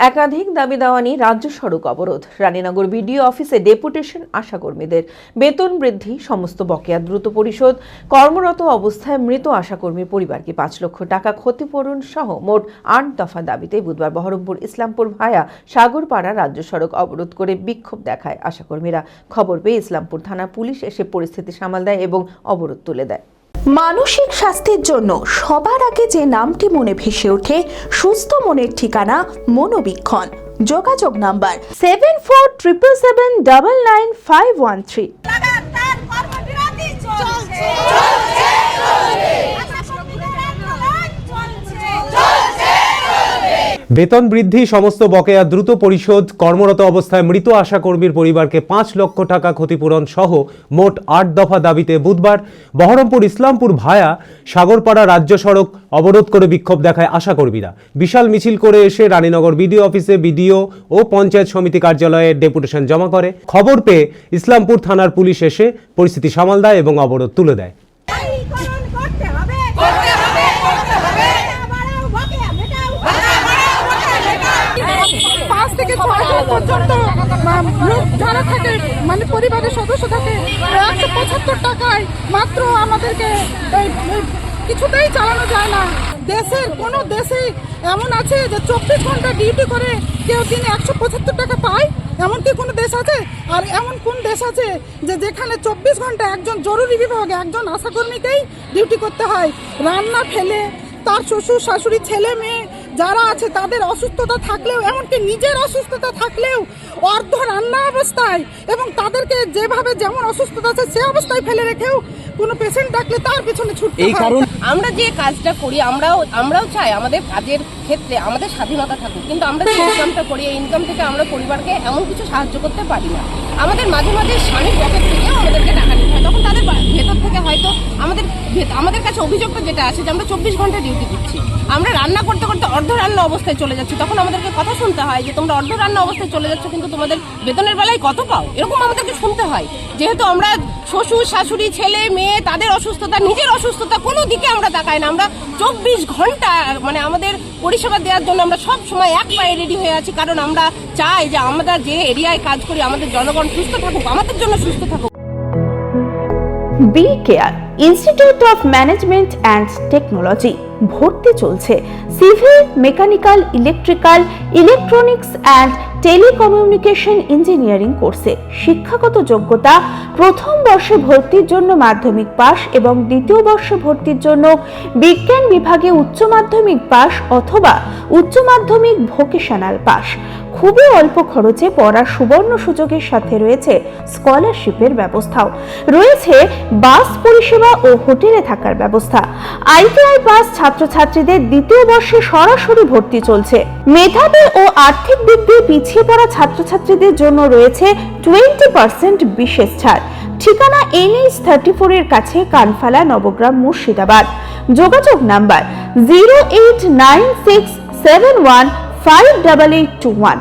একাধিক দাবি দেওয়া নিয়ে রাজ্য সড়ক অবরোধ। রানীনগর বিডিও অফিসে ডেপুটেশন আশাকর্মীদের। বেতন বৃদ্ধি, সমস্ত বকেয়া দ্রুত পরিশোধ, কর্মরত অবস্থায় মৃত আশাকর্মীর পরিবারকে ৫ লক্ষ টাকা ক্ষতিপূরণ সহ মোট ৮ দফা দাবিতে বুধবার বহরমপুর ইসলামপুর ভায়া সাগরপাড়া রাজ্য সড়ক অবরোধ করে বিক্ষোভ দেখায় আশাকর্মীরা। খবর পেয়ে ইসলামপুর থানা পুলিশ এসে পরিস্থিতি সামাল দেয় এবং অবরোধ তুলে দেয়। মানসিক স্বাস্থ্যের জন্য সবার আগে যে নামটি মনে ভেসে ওঠে, সুস্থ মনের ঠিকানা মনোবীক্ষণ। যোগাযোগ নাম্বার 7477799513। বেতন বৃদ্ধি, সমস্ত বকেয়া দ্রুত পরিশোধ, কর্মরত অবস্থায় মৃত আশাকর্মীর পরিবারকে ৫ লক্ষ টাকা ক্ষতিপূরণ সহ মোট ৮ দফা দাবিতে বুধবার বহরমপুর ইসলামপুর ভায়া সাগরপাড়া রাজ্য সড়ক অবরোধ করে বিক্ষোভ দেখায় আশাকর্মীরা। বিশাল মিছিল করে এসে রানীনগর বিডিও অফিসে বিডিও ও পঞ্চায়েত সমিতি কার্যালয়ে ডেপুটেশন জমা করে। খবর পেয়ে ইসলামপুর থানার পুলিশ এসে পরিস্থিতি সামাল দেয় এবং অবরোধ তুলে দেয়। যারা থাকে মানে পরিবারের সদস্য থাকে ১৭৫ টাকায় মাত্র আমাদেরকে কিছুতেই চালানো যায় না। দেশের কোনো দেশে এমন আছে যে ২৪ ঘন্টা ডিউটি করে কেউ দিনে ১৭৫ টাকা পায়? এমন কি কোনো দেশ আছে? আর এমন কোন দেশ আছে যে যেখানে ২৪ ঘন্টা একজন জরুরি বিভাগে একজন আশাকর্মীকেই ডিউটি করতে হয়? রান্না ফেলে তার শ্বশুর শাশুড়ি ছেলে মেয়ে যারা আছে তাদের অসুস্থতা থাকলেও, এমনকি নিজের অসুস্থতা থাকলেও অর্ধ রান্না অবস্থায় এবং তাদেরকে যেভাবে যেমন অসুস্থতা আছে সে অবস্থায় ফেলে রেখেও কোনো পেশেন্ট ডাকলে তার পিছনে ছুটতে হয়। আমরা যে কাজটা করি আমরাও চাই আমাদের কাজের ক্ষেত্রে আমাদের স্বাধীনতা থাকুক, কিন্তু আমরা যে ইনকামটা করি এই ইনকাম থেকে আমরা পরিবারকে এমন কিছু সাহায্য করতে পারি না। আমাদের মাঝে মাঝে স্বামীর পকেট থেকেও আমাদেরকে টাকা নিতে হয়, তখন তাদের ভেতর থেকে হয়তো আমাদের কাছে অভিযোগটা যেটা আছে যে আমরা ২৪ ঘন্টা ডিউটি দিচ্ছি, আমরা রান্না করতে করতে অর্ধ রান্না অবস্থায় চলে যাচ্ছি, তখন আমাদেরকে কথা শুনতে হয় যে তোমরা অর্ধ রান্না অবস্থায় চলে যাচ্ছ কিন্তু তোমাদের বেতনের বেলায় কত পাও, এরকম আমাদেরকে শুনতে হয়। যেহেতু আমরা শ্বশুর শাশুড়ি ছেলে মেয়ে তাদের অসুস্থতা নিজের অসুস্থতা কোনো দিকে আমরা তাকাই না, আমরা ২৪ ঘন্টা মানে আমাদের পরিষেবা দেওয়ার জন্য আমরা সব সময় এক পায়ে রেডি হয়ে আছি, কারণ আমরা চাই যে আমরা যে এরিয়ায় কাজ করি আমাদের জনগণ সুস্থ থাকুক, আমাদের জন্য সুস্থ থাকুক। B Care institute of management and technology ভর্তি চলছে civil, mechanical, electrical, electronics and telecommunication engineering কোর্সে। শিক্ষাগত যোগ্যতা: প্রথম বর্ষে ভর্তির জন্য মাধ্যমিক পাস এবং দ্বিতীয় বর্ষে ভর্তির জন্য বিজ্ঞান বিভাগে উচ্চ মাধ্যমিক পাস অথবা উচ্চ মাধ্যমিক ভোকেশনাল পাস। খুবই অল্প খরচে পড়ার সুবর্ণ সুযোগের সাথে রয়েছে স্কলারশিপের ব্যবস্থাও। রয়েছে বাস পরিষেবা ও হোটেলে থাকার ব্যবস্থা। আইটিআই পাস ছাত্রছাত্রীদের দ্বিতীয় বর্ষে সরাসরি ভর্তি চলছে। মেধাবী ও আর্থিক দিক দিয়ে পিছিয়ে পড়া ছাত্রছাত্রীদের জন্য রয়েছে 20% বিশেষ ছাড়। ঠিকানা NH 34 এর কাছে, কানফালা, নবগ্রাম, মুর্শিদাবাদ। যোগাযোগ নাম্বার 08967158821।